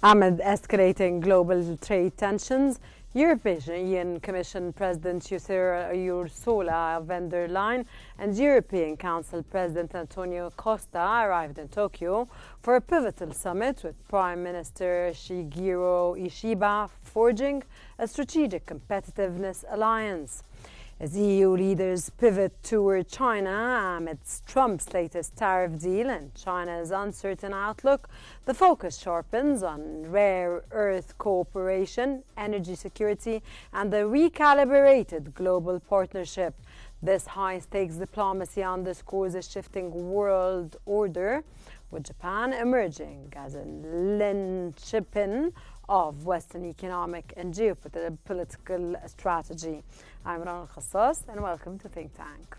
Amid escalating global trade tensions, European Commission President Ursula von der Leyen and European Council President Antonio Costa arrived in Tokyo for a pivotal summit with Prime Minister Shigeru Ishiba, forging a strategic competitiveness alliance. As EU leaders pivot toward China amidst Trump's latest tariff deal and China's uncertain outlook, the focus sharpens on rare earth cooperation, energy security, and the recalibrated global partnership. This high-stakes diplomacy underscores a shifting world order, with Japan emerging as a linchpin of Western economic and geopolitical strategy. I'm Rana Khassas and welcome to Think Tank.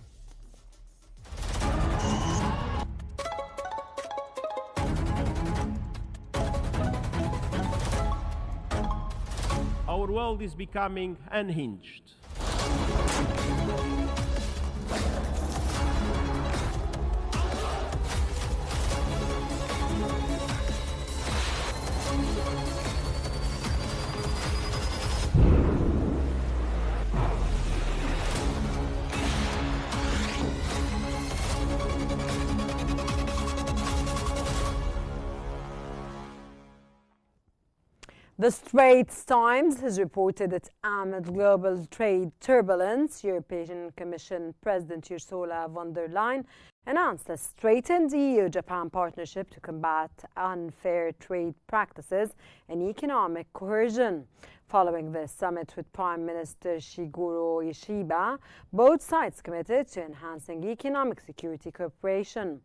Our world is becoming unhinged. The Straits Times has reported that amid global trade turbulence, European Commission President Ursula von der Leyen announced a straightened EU-Japan partnership to combat unfair trade practices and economic coercion. Following the summit with Prime Minister Shigeru Ishiba, both sides committed to enhancing economic security cooperation.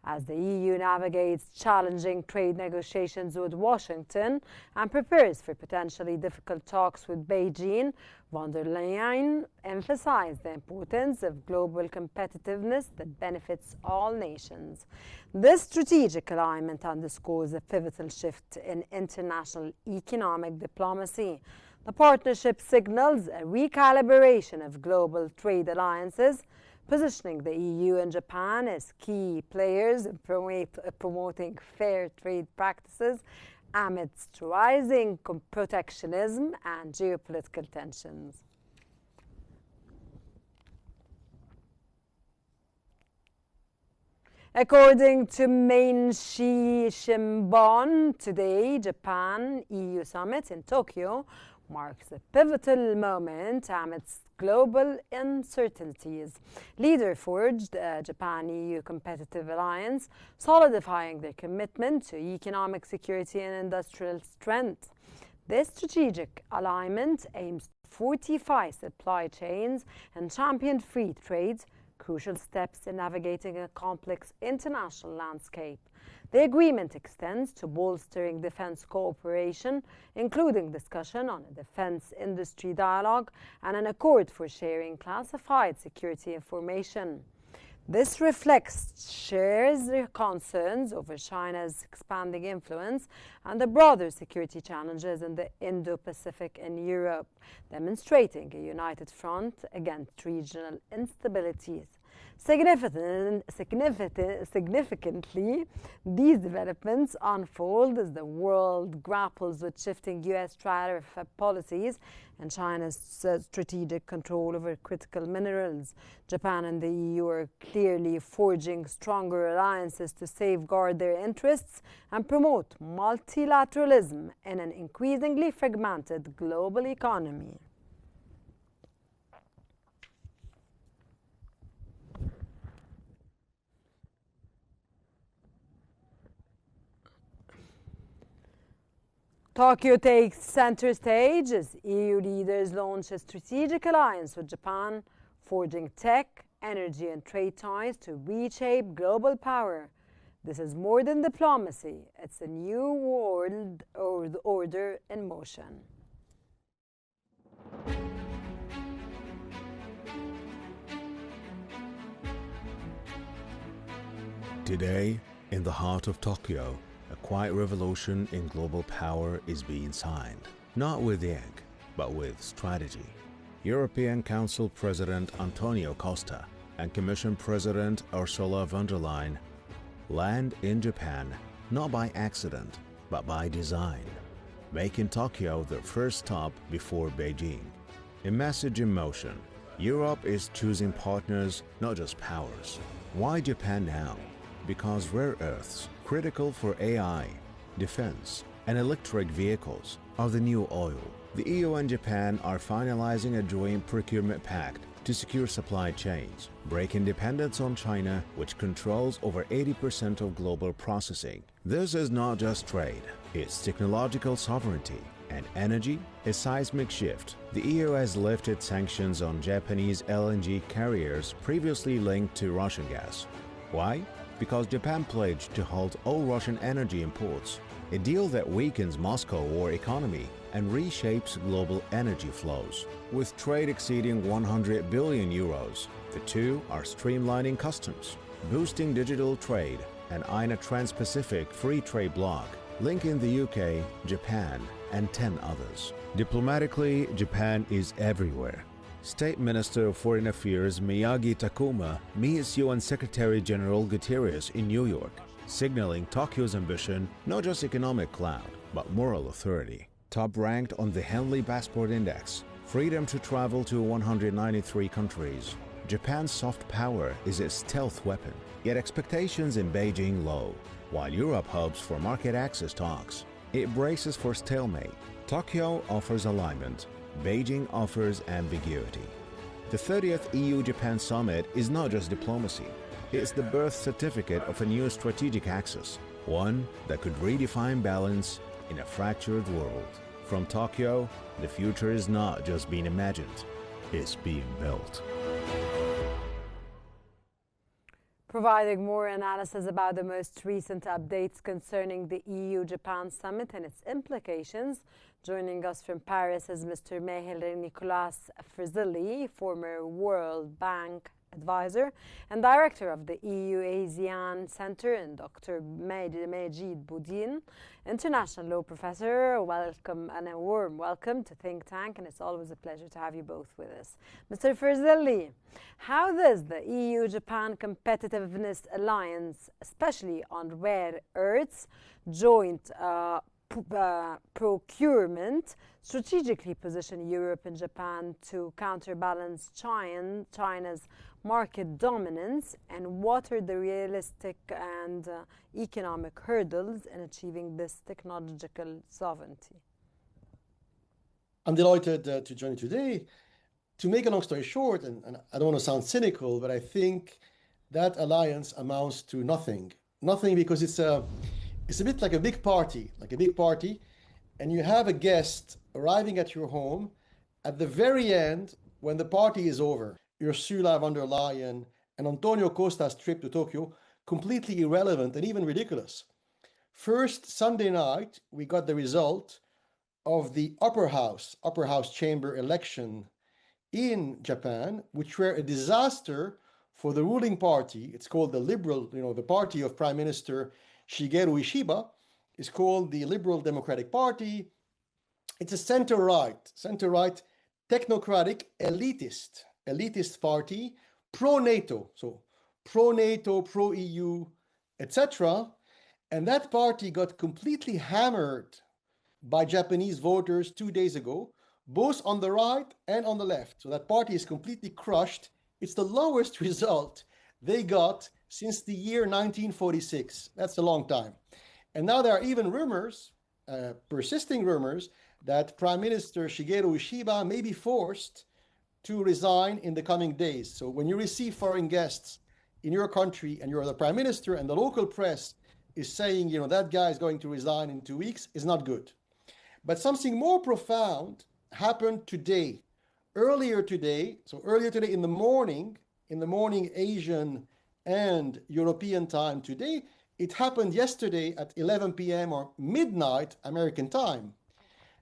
As the EU navigates challenging trade negotiations with Washington and prepares for potentially difficult talks with Beijing, von der Leyen emphasized the importance of global competitiveness that benefits all nations. This strategic alignment underscores a pivotal shift in international economic diplomacy. The partnership signals a recalibration of global trade alliances, positioning the EU and Japan as key players in promoting fair trade practices amidst rising protectionism and geopolitical tensions. According to Mainichi Shimbun, today Japan-EU summit in Tokyo marks a pivotal moment amidst global uncertainties. Leaders forged a Japan-EU competitive alliance, solidifying their commitment to economic security and industrial strength. This strategic alignment aims to fortify supply chains and champion free trade, crucial steps in navigating a complex international landscape. The agreement extends to bolstering defense cooperation, including discussion on a defense industry dialogue and an accord for sharing classified security information. This reflects shares concerns over China's expanding influence and the broader security challenges in the Indo-Pacific and Europe, demonstrating a united front against regional instabilities. Significantly, these developments unfold as the world grapples with shifting U.S. tariff policies and China's strategic control over critical minerals. Japan and the EU are clearly forging stronger alliances to safeguard their interests and promote multilateralism in an increasingly fragmented global economy. Tokyo takes center stage as EU leaders launch a strategic alliance with Japan, forging tech, energy and trade ties to reshape global power. This is more than diplomacy, it's a new world order in motion. Today, in the heart of Tokyo, a quiet revolution in global power is being signed, not with ink, but with strategy. European Council President Antonio Costa and Commission President Ursula von der Leyen land in Japan not by accident, but by design, making Tokyo the first stop before Beijing. A message in motion. Europe is choosing partners, not just powers. Why Japan now? Because rare earths, critical for AI, defense, and electric vehicles, are the new oil. The EU and Japan are finalizing a joint procurement pact to secure supply chains, breaking dependence on China, which controls over 80% of global processing. This is not just trade, it's technological sovereignty. And energy, a seismic shift. The EU has lifted sanctions on Japanese LNG carriers previously linked to Russian gas. Why? Because Japan pledged to halt all Russian energy imports, a deal that weakens Moscow war economy and reshapes global energy flows. With trade exceeding 100 billion euros, the two are streamlining customs, boosting digital trade, and eyeing a trans-Pacific free trade bloc, linking the UK, Japan, and 10 others. Diplomatically, Japan is everywhere. State Minister of Foreign Affairs Miyagi Takuma meets UN Secretary General Guterres in New York, signaling Tokyo's ambition not just economic clout, but moral authority. Top-ranked on the Henley Passport Index, freedom to travel to 193 countries, Japan's soft power is its stealth weapon, yet expectations in Beijing low. While Europe hopes for market access talks, it braces for stalemate. Tokyo offers alignment, Beijing offers ambiguity. The 30th EU-Japan Summit is not just diplomacy, it's the birth certificate of a new strategic axis, one that could redefine balance in a fractured world. From Tokyo, the future is not just being imagined, it's being built. Providing more analysis about the most recent updates concerning the EU-Japan summit and its implications, joining us from Paris is Mr. Meher Nicolas Frzili, former World Bank advisor and director of the EU ASEAN Center, and Dr. Majid Boudin, international law professor. Welcome and a warm welcome to Think Tank, and it's always a pleasure to have you both with us. Mr. Frzili, how does the EU-Japan Competitiveness Alliance, especially on rare earths, joint procurement, strategically position Europe and Japan to counterbalance China's market dominance, and what are the realistic and economic hurdles in achieving this technological sovereignty? I'm delighted to join you today. To make a long story short, and I don't want to sound cynical, but I think that alliance amounts to nothing. Nothing, because it's a bit like a big party, and you have a guest arriving at your home at the very end when the party is over. Ursula von der Leyen and Antonio Costa's trip to Tokyo, completely irrelevant and even ridiculous. First, Sunday night, we got the result of the upper house chamber election in Japan, which were a disaster for the ruling party. It's called the Liberal, the party of Prime Minister Shigeru Ishiba is called the Liberal Democratic Party. It's a center-right, technocratic, elitist party, pro-NATO, so pro-NATO, pro-EU, etc. And that party got completely hammered by Japanese voters 2 days ago, both on the right and on the left. So that party is completely crushed. It's the lowest result they got since the year 1946. That's a long time. And now there are even rumors, persisting rumors, that Prime Minister Shigeru Ishiba may be forced to resign in the coming days. So when you receive foreign guests in your country and you're the Prime Minister and the local press is saying, that guy is going to resign in 2 weeks, is not good. But something more profound happened today. Earlier today in the morning Asian and European time today, it happened yesterday at 11 p.m. or midnight American time.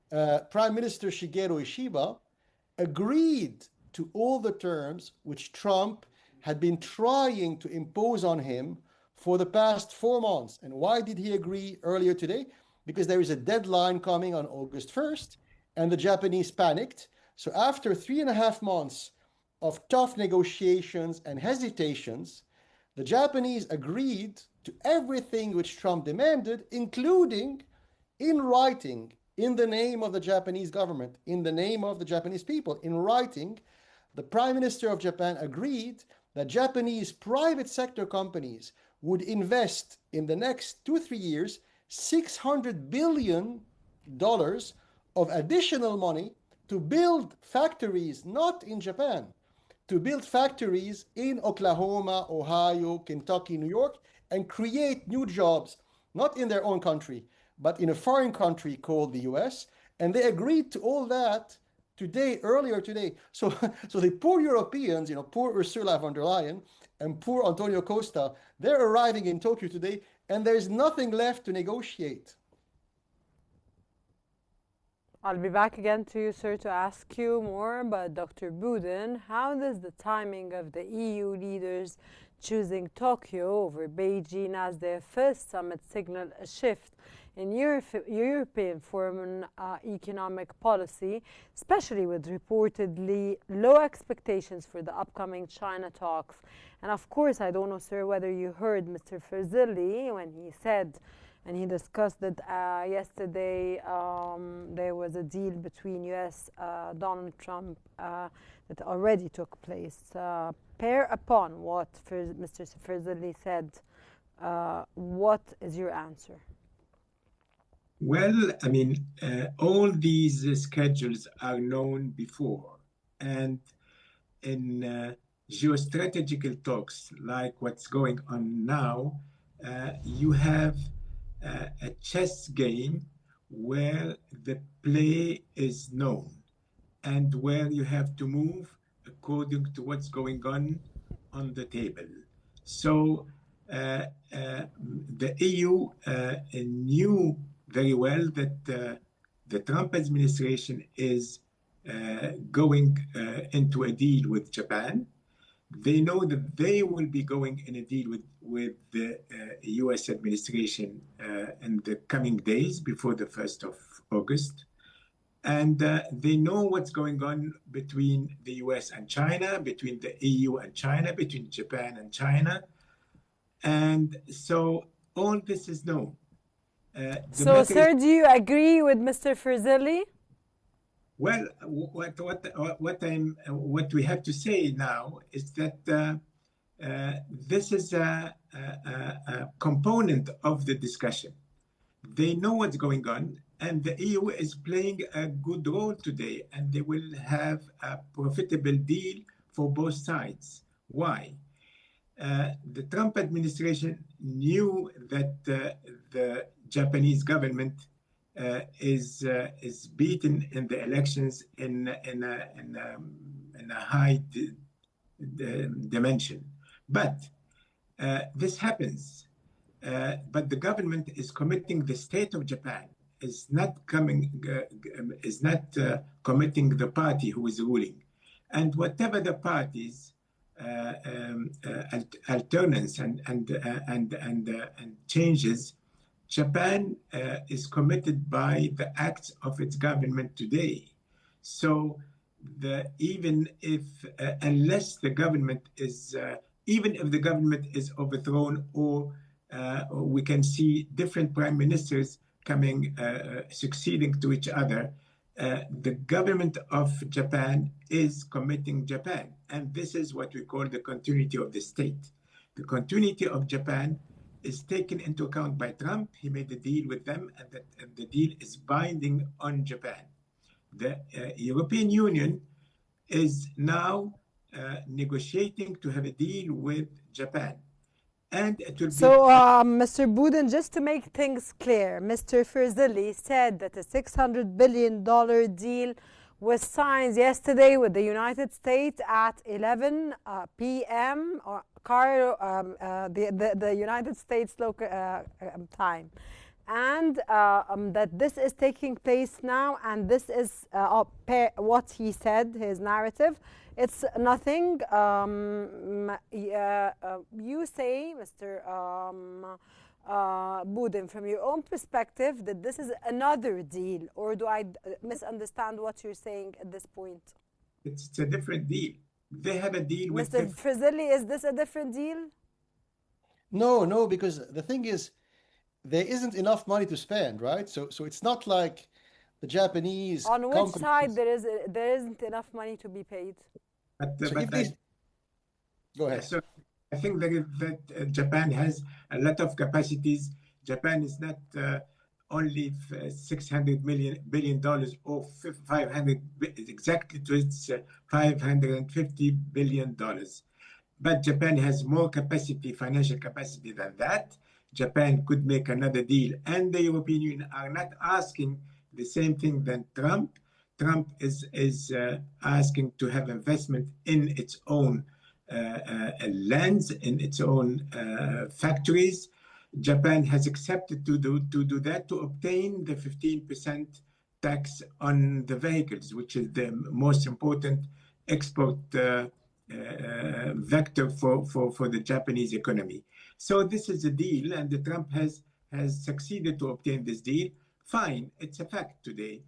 Prime Minister Shigeru Ishiba agreed to all the terms which Trump had been trying to impose on him for the past 4 months. And why did he agree earlier today? Because there is a deadline coming on August 1st, and the Japanese panicked. So after 3.5 months of tough negotiations and hesitations, the Japanese agreed to everything which Trump demanded, including in writing, in the name of the Japanese government, in the name of the Japanese people, in writing, the Prime Minister of Japan agreed that Japanese private sector companies would invest in the next 2-3 years $600 billion of additional money to build factories, not in Japan, to build factories in Oklahoma, Ohio, Kentucky, New York, and create new jobs, not in their own country, but in a foreign country called the US. And they agreed to all that earlier today. So the poor Europeans, poor Ursula von der Leyen and poor Antonio Costa, they're arriving in Tokyo today, and there's nothing left to negotiate. I'll be back again to you, sir, to ask you more, but Dr. Boudin, how does the timing of the EU leaders choosing Tokyo over Beijing as their first summit signal a shift in European foreign economic policy, especially with reportedly low expectations for the upcoming China talks? And of course, I don't know, sir, whether you heard Mr. Ferzilli when he said, and he discussed that yesterday there was a deal between U.S. Donald Trump that already took place. Pair upon what Mr. Ferzilli said, what is your answer? Well, I mean, all these schedules are known before. And in geostrategical talks, like what's going on now, you have a chess game where the play is known and where you have to move according to what's going on the table. So the EU knew very well that the Trump administration is going into a deal with Japan. They know that they will be going in a deal with the US administration in the coming days before the 1st of August. And they know what's going on between the US and China, between the EU and China, between Japan and China. And so all this is known. So, sir, do you agree with Mr. Ferzilli? Well, what we have to say now is that this is a component of the discussion. They know what's going on, and the EU is playing a good role today, and they will have a profitable deal for both sides. Why? The Trump administration knew that the Japanese government is beaten in the elections in a high dimension, but this happens. But the government is committing. The state of Japan is not committing the party who is ruling, and whatever the parties alternates and changes. Japan is committed by the acts of its government today. So even if the government is overthrown, or we can see different prime ministers coming, succeeding to each other, the government of Japan is committing Japan. And this is what we call the continuity of the state. The continuity of Japan is taken into account by Trump. He made a deal with them, and the deal is binding on Japan. The European Union is now negotiating to have a deal with Japan. And it will Mr. Boudin, just to make things clear, Mr. Ferzilli said that a $600 billion deal was signed yesterday with the United States at 11 p.m. or the United States local time, and that this is taking place now, and this is what he said, his narrative. It's nothing. You say, Mr. Boudin, from your own perspective, that this is another deal, or do I misunderstand what you're saying at this point? It's a different deal. They have a deal with Mr. Ferzilli, is this a different deal? No, because the thing is, there isn't enough money to spend, right? So it's not like the Japanese On which side companies. there isn't enough money to be paid? So But if they go yeah, ahead. so I think that Japan has a lot of capacities. Japan is not only $600 billion or 500, exactly to its $550 billion. But Japan has more capacity, financial capacity than that. Japan could make another deal, and the European Union are not asking the same thing than Trump. Trump is asking to have investment in its own lands, in its own factories. Japan has accepted to do that, to obtain the 15% tax on the vehicles, which is the most important export vector for the Japanese economy. So this is a deal, and the Trump has succeeded to obtain this deal. Fine, it's a fact today.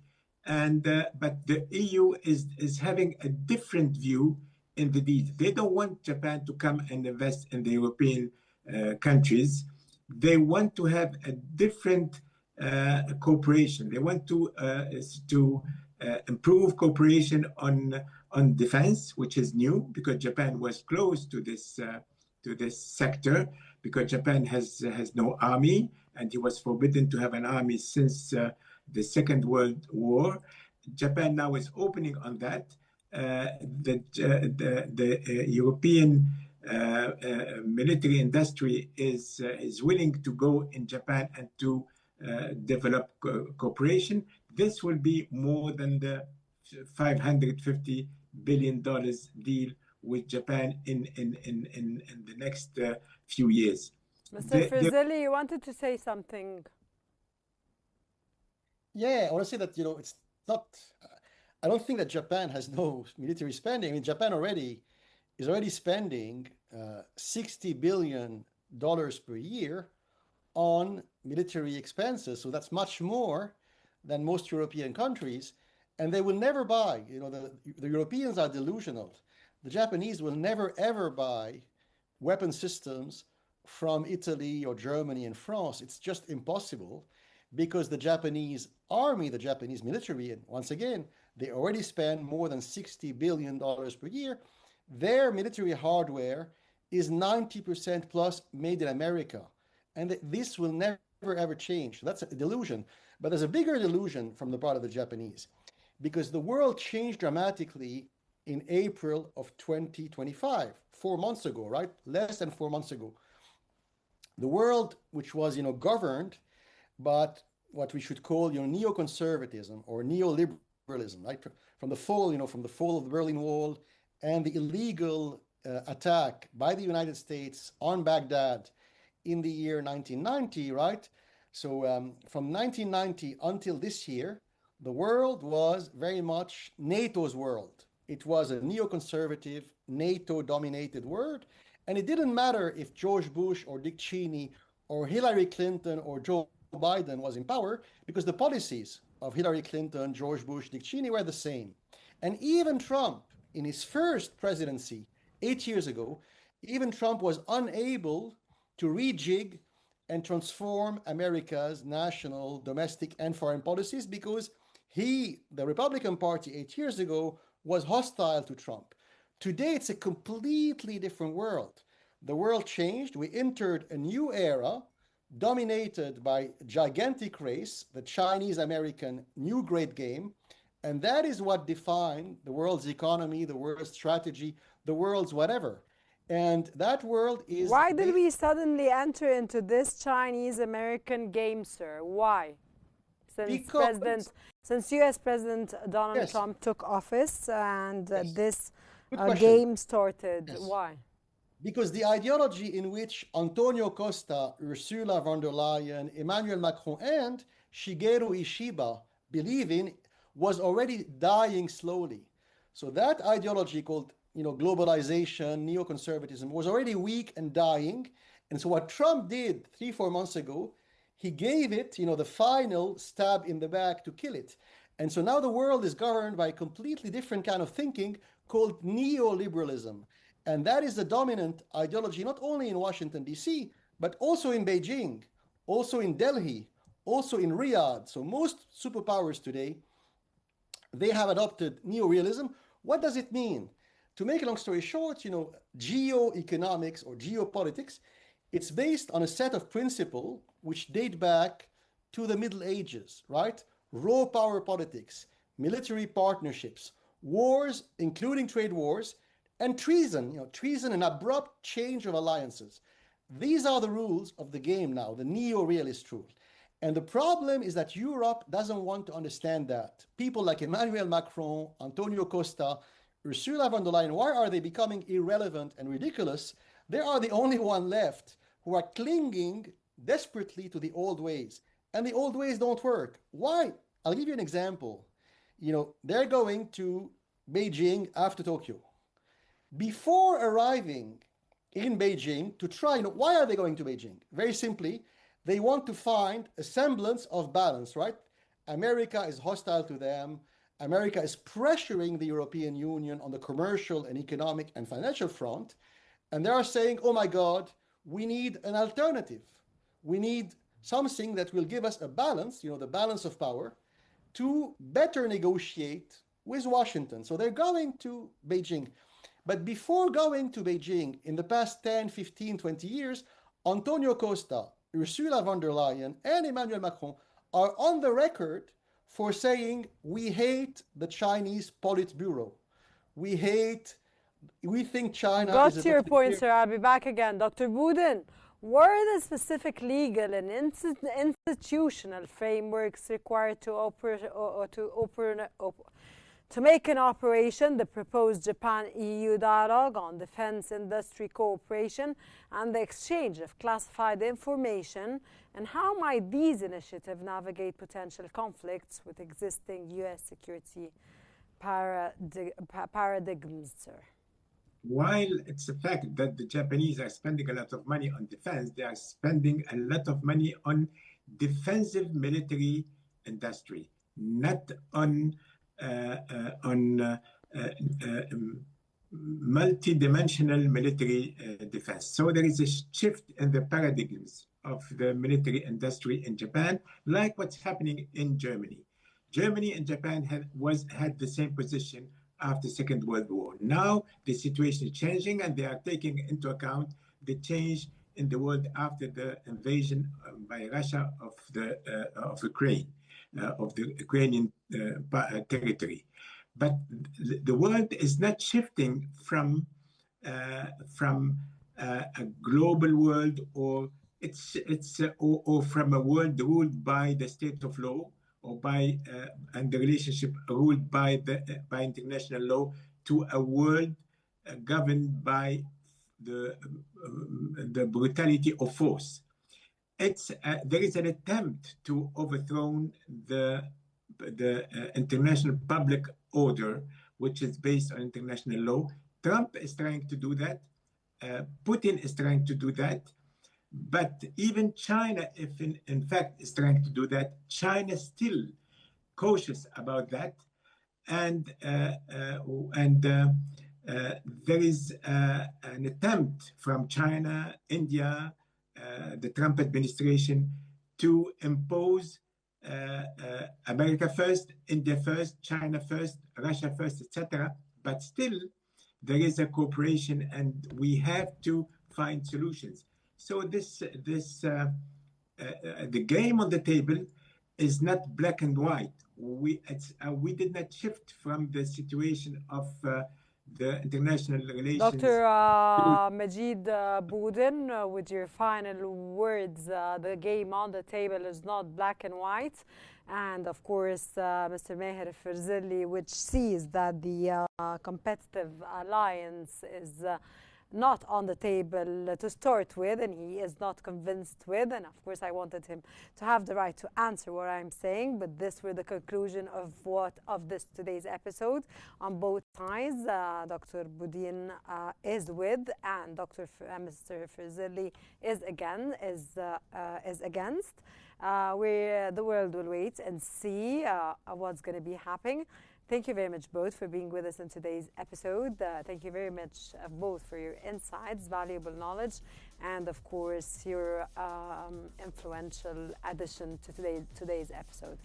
And but the EU is having a different view in the deal. They don't want Japan to come and invest in the European countries. They want to have a different cooperation. They want to improve cooperation on defense, which is new because Japan was close to this sector, because Japan has no army, and it was forbidden to have an army since the Second World War. Japan now is opening on that. The European military industry is willing to go in Japan and to develop cooperation. This will be more than the $550 billion deal with Japan in the next few years. Mr. Frizzelli, you wanted to say something. Yeah, I want to say that, it's not, I don't think that Japan has no military spending. I mean, Japan is already spending $60 billion per year on military expenses. So that's much more than most European countries. And they will never buy, the Europeans are delusional. The Japanese will never, ever buy weapon systems from Italy or Germany and France. It's just impossible, because the Japanese army, the Japanese military, and once again, they already spend more than $60 billion per year. Their military hardware is 90% plus made in America. And this will never, ever change. That's a delusion. But there's a bigger delusion from the part of the Japanese, because the world changed dramatically in April of 2025, 4 months ago, right? Less than 4 months ago. The world, which was, governed, but what we should call, neoconservatism or neoliberalism, right? From the fall, from the fall of the Berlin Wall and the illegal attack by the United States on Baghdad in the year 1990, right? So from 1990 until this year, the world was very much NATO's world. It was a neoconservative, NATO-dominated world, and it didn't matter if George Bush or Dick Cheney or Hillary Clinton or Joe Biden was in power, because the policies of Hillary Clinton, George Bush, Dick Cheney were the same. And even Trump, in his first presidency 8 years ago, even Trump was unable to rejig and transform America's national, domestic, and foreign policies, because the Republican Party 8 years ago, was hostile to Trump. Today, it's a completely different world. The world changed. We entered a new era dominated by a gigantic race, the Chinese-American new great game. And that is what defined the world's economy, the world's strategy, the world's whatever. And that world is... Why did we suddenly enter into this Chinese-American game, sir? Why? Since U.S. President Donald Trump took office and this game started. Yes. Why? Because the ideology in which Antonio Costa, Ursula von der Leyen, Emmanuel Macron, and Shigeru Ishiba believe in was already dying slowly. So that ideology called, globalization, neoconservatism, was already weak and dying. And so what Trump did 3-4 months ago, he gave it, the final stab in the back to kill it. And so now the world is governed by a completely different kind of thinking called neoliberalism. And that is the dominant ideology, not only in Washington, D.C., but also in Beijing, also in Delhi, also in Riyadh. So most superpowers today, they have adopted neorealism. What does it mean? To make a long story short, geoeconomics or geopolitics, it's based on a set of principles which date back to the Middle Ages, right? Raw power politics, military partnerships, wars, including trade wars, and treason, treason and abrupt change of alliances. These are the rules of the game now, the neo-realist rule. And the problem is that Europe doesn't want to understand that. People like Emmanuel Macron, Antonio Costa, Ursula von der Leyen, why are they becoming irrelevant and ridiculous? They are the only one left who are clinging desperately to the old ways. And the old ways don't work. Why? I'll give you an example. They're going to Beijing after Tokyo. Before arriving in Beijing to try, why are they going to Beijing? Very simply, they want to find a semblance of balance, right? America is hostile to them. America is pressuring the European Union on the commercial and economic and financial front. And they are saying, oh my God, we need an alternative. We need something that will give us a balance, the balance of power, to better negotiate with Washington. So they're going to Beijing. But before going to Beijing, in the past 10, 15, 20 years, Antonio Costa, Ursula von der Leyen, and Emmanuel Macron are on the record for saying, we hate the Chinese Politburo. We think China Got is to your point, sir. I'll be back again. Dr. Boudin, what are the specific legal and institutional frameworks required to make an operation the proposed Japan-EU dialogue on defense industry cooperation and the exchange of classified information, and how might these initiatives navigate potential conflicts with existing U.S. security paradigms, sir? While it's a fact that the Japanese are spending a lot of money on defense, they are spending a lot of money on defensive military industry, not on multi-dimensional military defense. So there is a shift in the paradigms of the military industry in Japan, like what's happening in Germany. Germany and Japan had the same position after the Second World War. Now the situation is changing, and they are taking into account the change in the world after the invasion by Russia of Ukraine. Of the Ukrainian territory. But the world is not shifting from a global world or from a world ruled by the state of law or and the relationship ruled by international law to a world governed by the brutality of force. There is an attempt to overthrow the international public order, which is based on international law. Trump is trying to do that. Putin is trying to do that. But even China, if in fact is trying to do that, China is still cautious about that. And there is an attempt from China, India, the Trump administration to impose America first, India first, China first, Russia first, etc. But still, there is a cooperation, and we have to find solutions. So the game on the table is not black and white. We did not shift from the situation of the international relations. Dr. Majid Boudin, with your final words, the game on the table is not black and white. And of course, Mr. Meher Ferzili, which sees that the competitive alliance is not on the table to start with, and he is not convinced with. And of course, I wanted him to have the right to answer what I'm saying, but this were the conclusion of today's episode. On both sides, Dr. Boudin is with, and Mr. Ferzili is against. where the world will wait and see what's going to be happening. Thank you very much both for being with us in today's episode. Thank you very much both for your insights, valuable knowledge, and of course your influential addition to today's episode.